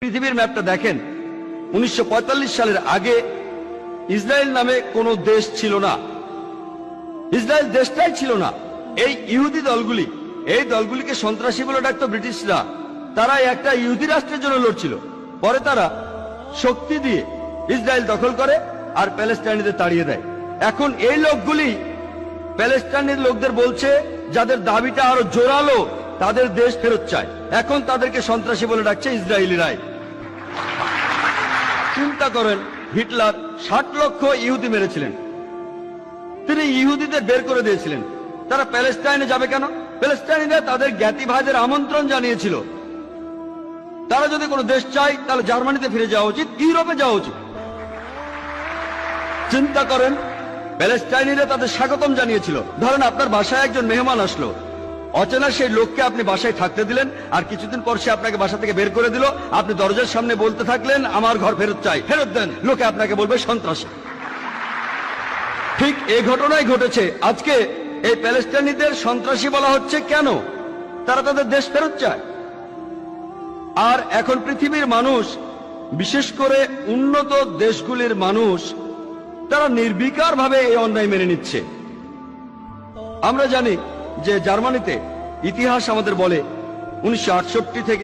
পৃথিবীর ম্যাপটা দেখেন, 1945 সালের আগে ইসরায়েল নামে কোনো দেশ ছিল না। ইসরায়েল দেশটাই ছিল না। এই ইহুদি দলগুলি, এই দলগুলিকে সন্ত্রাসী বলে ডাকতো ব্রিটিশরা। তারা একটা ইহুদি রাষ্ট্রের জন্য লড়ছিল। পরে তারা শক্তি দিয়ে ইসরায়েল দখল করে আর প্যালেস্টাইনিদের তাড়িয়ে দেয়। এখন এই লোকগুলি প্যালেস্টাইনের লোকদের বলছে, যাদের দাবিটা আরো জোরালো, তাদের দেশ ফেরত চায়। এখন তাদেরকে সন্ত্রাসী বলে ডাকছে ইসরায়েলিরাই। চিন্তা করেন, হিটলার 60 লক্ষ ইহুদি মেরেছিলেন। তিনি ইহুদিদের বের করে দিয়েছিলেন। তারা প্যালেস্টাইনে যাবে কেন? প্যালেস্টাইনিরা তাদের জ্ঞাতি ভাইদের আমন্ত্রণ জানিয়েছিল। তারা যদি কোনো দেশ চায় তাহলে জার্মানিতে ফিরে যাওয়া উচিত, ইউরোপে যাওয়া উচিত। চিন্তা করেন, প্যালেস্টাইনিরা তাদের স্বাগতম জানিয়েছিল। ধরেন আপনার বাসায় একজন মেহমান আসলো, অচেনা সেই লোককে আপনি বাসায় থাকতে দিলেন, আর কিছুদিন পর সে আপনাকে বাসা থেকে বের করে দিল। আপনি দরজার সামনে বলতে থাকলেন, আমার ঘর ফেরত চাই, ফেরত দেন। লোকে আপনাকে বলবে সন্ত্রাসী। ঠিক এই ঘটনাই ঘটেছে। আজকে এই প্যালেস্টাইনিদের সন্ত্রাসী বলা হচ্ছে কেন? তারা তাদের দেশ ফেরত চায়। আর এখন পৃথিবীর মানুষ, বিশেষ করে উন্নত দেশগুলির মানুষ, তারা নির্বিকার ভাবে এই অন্যায় মেনে নিচ্ছে। আমরা জানি যে জার্মানিতে ইতিহাস আমাদের বলে 1968 থেকে